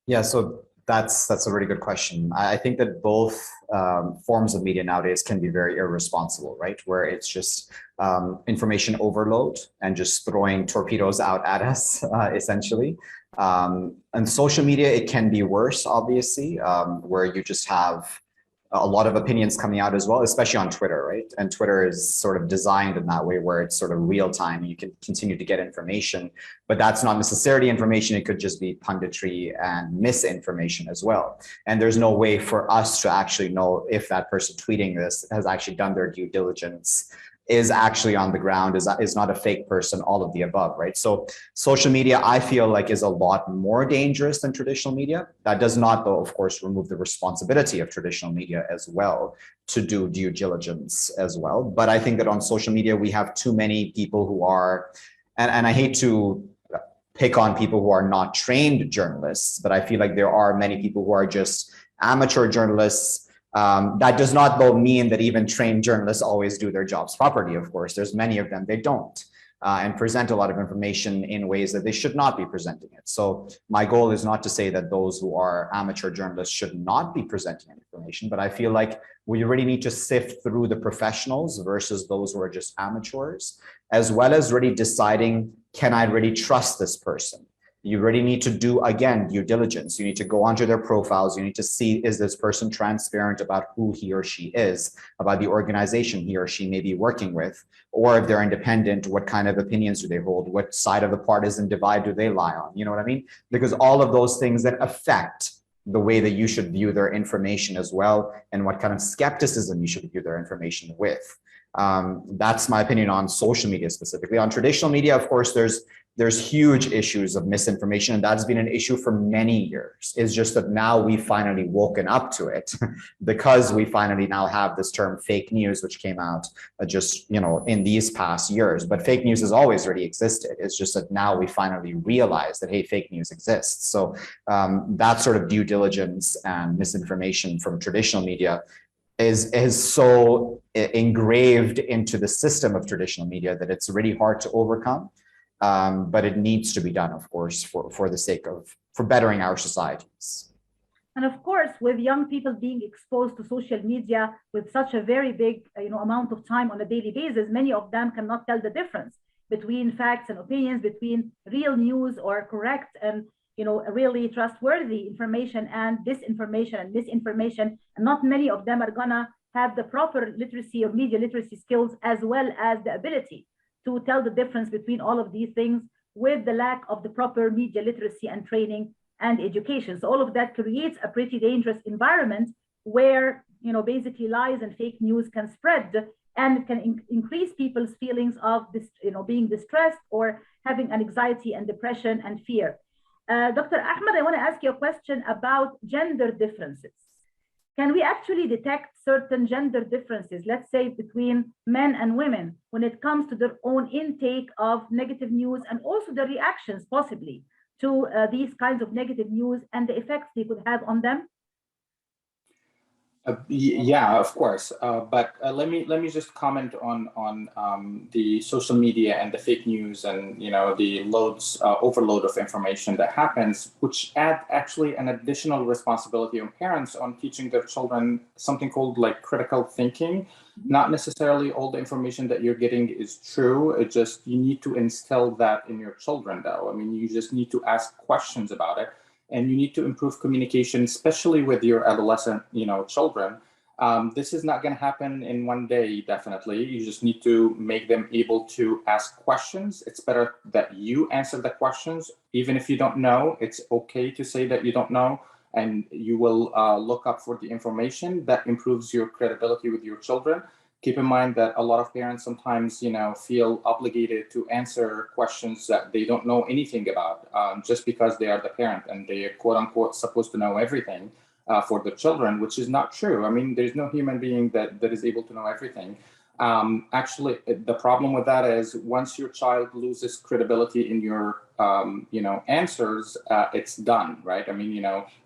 Speaker 2: Yeah, so that's a really good question. I think that both forms of media nowadays can be very irresponsible, right? Where it's just information overload and just throwing torpedoes out at us, essentially. And social media, it can be worse, obviously, where you just have a lot of opinions coming out as well, especially on Twitter, right? And Twitter is sort of designed in that way where it's sort of real time. You can continue to get information, but that's not necessarily information. It could just be punditry and misinformation as well. And there's no way for us to actually know if that person tweeting this has actually done their due diligence, is actually on the ground, is not a fake person, all of the above, right? So social media, I feel like, is a lot more dangerous than traditional media. That does not, though, of course, remove the responsibility of traditional media as well to do due diligence as well. But I think that on social media, we have too many people who are, and I hate to pick on people who are not trained journalists, but I feel like there are many people who are just amateur journalists. That does not, though, mean that even trained journalists always do their jobs properly. Of course, there's many of them, they don't, and present a lot of information in ways that they should not be presenting it. So my goal is not to say that those who are amateur journalists should not be presenting information, but I feel like we really need to sift through the professionals versus those who are just amateurs, as well as really deciding, can I really trust this person? You really need to do, again, due diligence. You need to go onto their profiles. You need to see, is this person transparent about who he or she is, about the organization he or she may be working with, or if they're independent, what kind of opinions do they hold? What side of the partisan divide do they lie on? You know what I mean? Because all of those things that affect the way that you should view their information as well, and what kind of skepticism you should view their information with. That's my opinion on social media specifically. On traditional media, of course, there's huge issues of misinformation, and that's been an issue for many years. It's just that now we've finally woken up to it because we finally now have this term fake news, which came out just, in these past years. But fake news has always already existed. It's just that now we finally realize that, hey, fake news exists. So that sort of due diligence and misinformation from traditional media is so engraved into the system of traditional media that it's really hard to overcome. But it needs to be done, of course, for the sake of, for bettering our societies.
Speaker 1: And of course, with young people being exposed to social media with such a very big amount of time on a daily basis, many of them cannot tell the difference between facts and opinions, between real news or correct and really trustworthy information and disinformation and misinformation. And not many of them are gonna have the proper literacy or media literacy skills, as well as the ability to tell the difference between all of these things, with the lack of the proper media literacy and training and education. So all of that creates a pretty dangerous environment where basically lies and fake news can spread and can increase people's feelings of this, being distressed or having anxiety and depression and fear. Dr. Ahmed, I want to ask you a question about gender differences. Can we actually detect certain gender differences, let's say between men and women, when it comes to their own intake of negative news and also the reactions possibly to these kinds of negative news and the effects they could have on them?
Speaker 3: Yeah, of course. But let me just comment on the social media and the fake news and the overload of information that happens, which add actually an additional responsibility on parents on teaching their children something called like critical thinking. Not necessarily all the information that you're getting is true. It just, you need to instill that in your children, though. I mean, you just need to ask questions about it. And you need to improve communication, especially with your adolescent, children. This is not going to happen in one day, definitely. You just need to make them able to ask questions. It's better that you answer the questions. Even if you don't know, it's okay to say that you don't know, and you will look up for the information. That improves your credibility with your children. Keep in mind that a lot of parents sometimes, feel obligated to answer questions that they don't know anything about, just because they are the parent and they are quote unquote supposed to know everything for the children, which is not true. I mean, there's no human being that is able to know everything. Actually, the problem with that is once your child loses credibility in your, answers, it's done, right? I mean,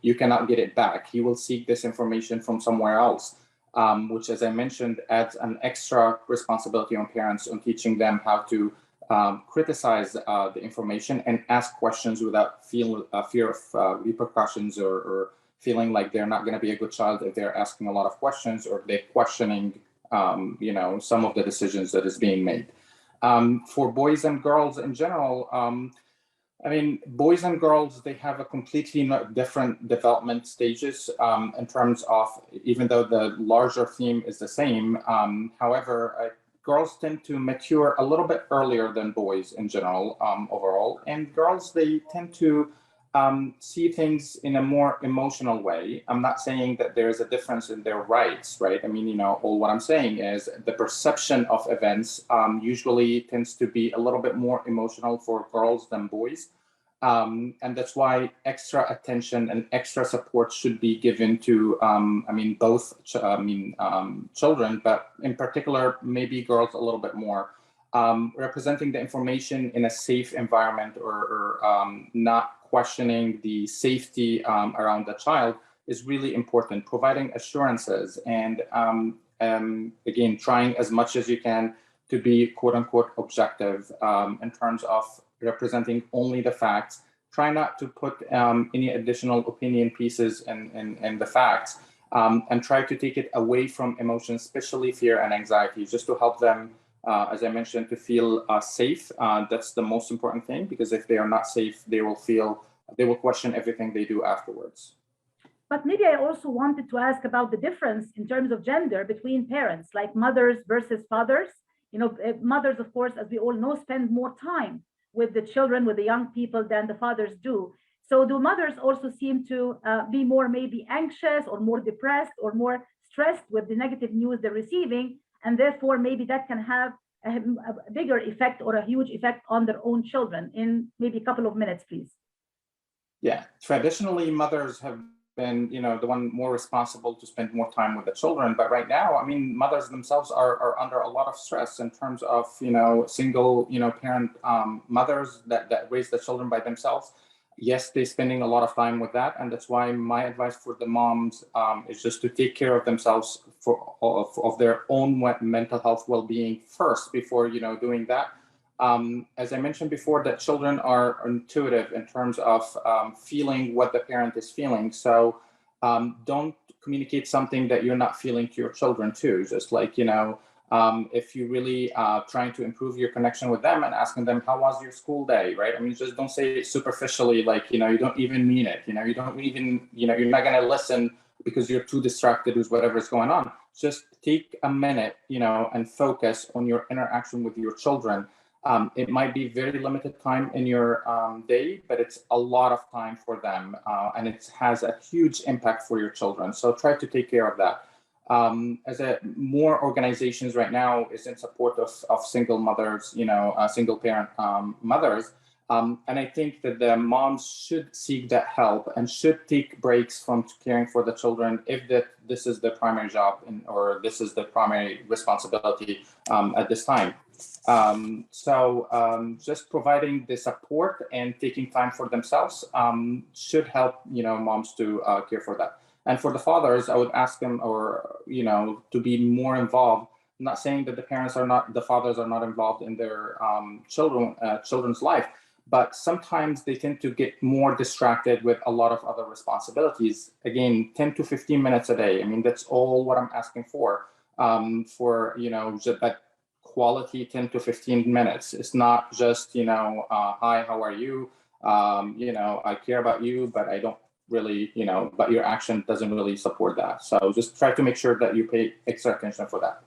Speaker 3: you cannot get it back. He will seek this information from somewhere else. Which, as I mentioned, adds an extra responsibility on parents on teaching them how to criticize the information and ask questions without fear of repercussions or feeling like they're not going to be a good child if they're asking a lot of questions or they're questioning, some of the decisions that is being made. For boys and girls in general, I mean, boys and girls, they have a completely different development stages in terms of, even though the larger theme is the same, however, girls tend to mature a little bit earlier than boys in general, overall. And girls, they tend to see things in a more emotional way. I'm not saying that there is a difference in their rights, right? I mean, all what I'm saying is the perception of events usually tends to be a little bit more emotional for girls than boys. And that's why extra attention and extra support should be given to, both children, but in particular, maybe girls a little bit more. Representing the information in a safe environment or not questioning the safety around the child is really important. Providing assurances and again, trying as much as you can to be quote unquote objective in terms of representing only the facts. Try not to put any additional opinion pieces in the facts and try to take it away from emotions, especially fear and anxiety, just to help them as I mentioned, to feel safe. That's the most important thing, because if they are not safe, they will question everything they do afterwards.
Speaker 1: But maybe I also wanted to ask about the difference in terms of gender between parents, like mothers versus fathers. Mothers, of course, as we all know, spend more time with the children, with the young people than the fathers do. So do mothers also seem to be more maybe anxious or more depressed or more stressed with the negative news they're receiving? And therefore, maybe that can have a bigger effect or a huge effect on their own children. In maybe a couple of minutes, please.
Speaker 3: Yeah, traditionally, mothers have been, the one more responsible to spend more time with the children. But right now, I mean, mothers themselves are under a lot of stress in terms of, single, parent mothers that raise the children by themselves. Yes, they're spending a lot of time with that. And that's why my advice for the moms is just to take care of themselves of their own mental health well-being first before, doing that. As I mentioned before, that children are intuitive in terms of feeling what the parent is feeling. So don't communicate something that you're not feeling to your children too. Just like, if you really trying to improve your connection with them and asking them, how was your school day, right? I mean, just don't say it superficially, like, you don't even mean it. You don't even, you're not going to listen because you're too distracted with whatever's going on. Just take a minute, and focus on your interaction with your children. It might be very limited time in your day, but it's a lot of time for them, and it has a huge impact for your children. So try to take care of that. More organizations right now is in support of single mothers, single parent mothers. And I think that the moms should seek that help and should take breaks from caring for the children if this is the primary job or this is the primary responsibility at this time. Just providing the support and taking time for themselves should help, moms to care for that. And for the fathers, I would ask them to be more involved. I'm not saying that the fathers are not involved in their children's life, but sometimes they tend to get more distracted with a lot of other responsibilities. Again, 10 to 15 minutes a day. I mean, that's all what I'm asking for just that quality 10 to 15 minutes. It's not just, hi, how are you? I care about you, but I don't really, but your action doesn't really support that. So just try to make sure that you pay extra attention for that.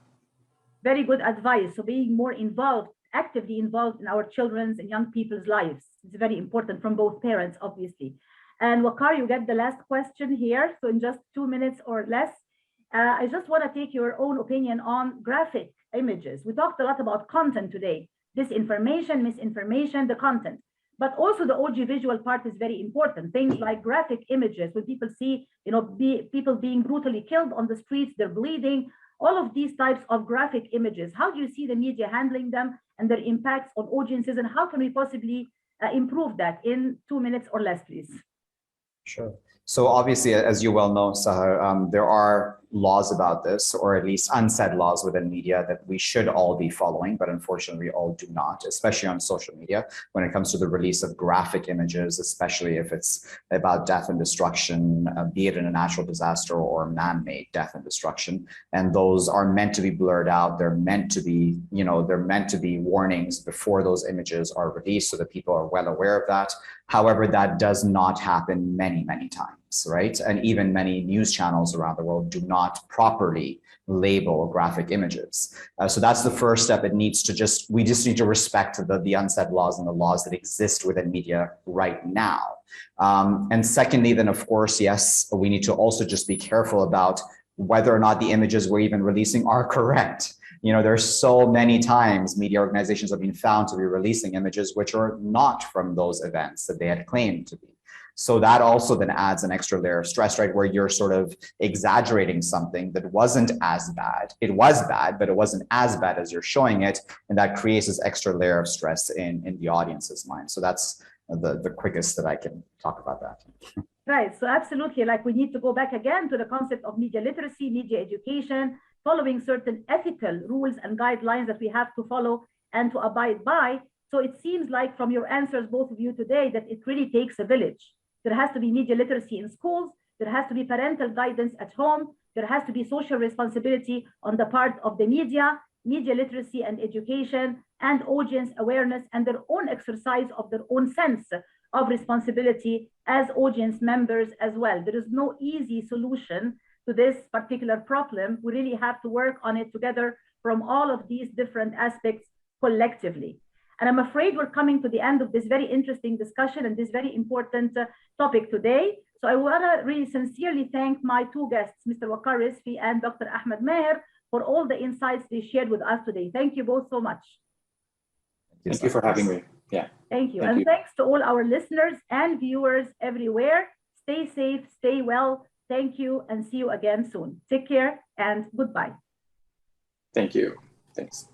Speaker 1: Very good advice. So being more involved, actively involved in our children's and young people's lives. It's very important from both parents, obviously. And Waqar, you get the last question here. So in just 2 minutes or less, I just want to take your own opinion on graphic images. We talked a lot about content today, disinformation, misinformation, the content, but also the audiovisual part is very important. Things like graphic images, when people see, people being brutally killed on the streets, they're bleeding, all of these types of graphic images. How do you see the media handling them and their impacts on audiences, and how can we possibly improve that in 2 minutes or less, please?
Speaker 2: Sure. So obviously, as you well know, Sahar, there are laws about this, or at least unsaid laws within media that we should all be following, but unfortunately we all do not, especially on social media when it comes to the release of graphic images, especially if it's about death and destruction, be it in a natural disaster or man-made death and destruction. And those are meant to be blurred out. They're meant to be, they're meant to be warnings before those images are released so that people are well aware of that. However, that does not happen many, many times, right? And even many news channels around the world do not properly label graphic images. So that's the first step. We just need to respect the unsaid laws and the laws that exist within media right now. And secondly, then of course, yes, we need to also just be careful about whether or not the images we're even releasing are correct. There's so many times media organizations have been found to be releasing images which are not from those events that they had claimed to be. So that also then adds an extra layer of stress, right? Where you're sort of exaggerating something that wasn't as bad. It was bad, but it wasn't as bad as you're showing it. And that creates this extra layer of stress in the audience's mind. So that's the quickest that I can talk about that.
Speaker 1: Right, so absolutely, like we need to go back again to the concept of media literacy, media education, following certain ethical rules and guidelines that we have to follow and to abide by. So it seems like from your answers, both of you today, that it really takes a village. There has to be media literacy in schools. There has to be parental guidance at home. There has to be social responsibility on the part of the media. media literacy and education, and audience awareness, and their own exercise of their own sense of responsibility as audience members as well. There is no easy solution to this particular problem. We really have to work on it together from all of these different aspects collectively. And I'm afraid we're coming to the end of this very interesting discussion and this very important topic today. So I want to really sincerely thank my two guests, Mr. Waqar Rizvi and Dr. Ahmed Maher, for all the insights they shared with us today. Thank you both so much.
Speaker 3: Thank you for having me. Yeah.
Speaker 1: Thank you. And thanks to all our listeners and viewers everywhere. Stay safe, stay well. Thank you, and see you again soon. Take care and goodbye.
Speaker 3: Thank you. Thanks.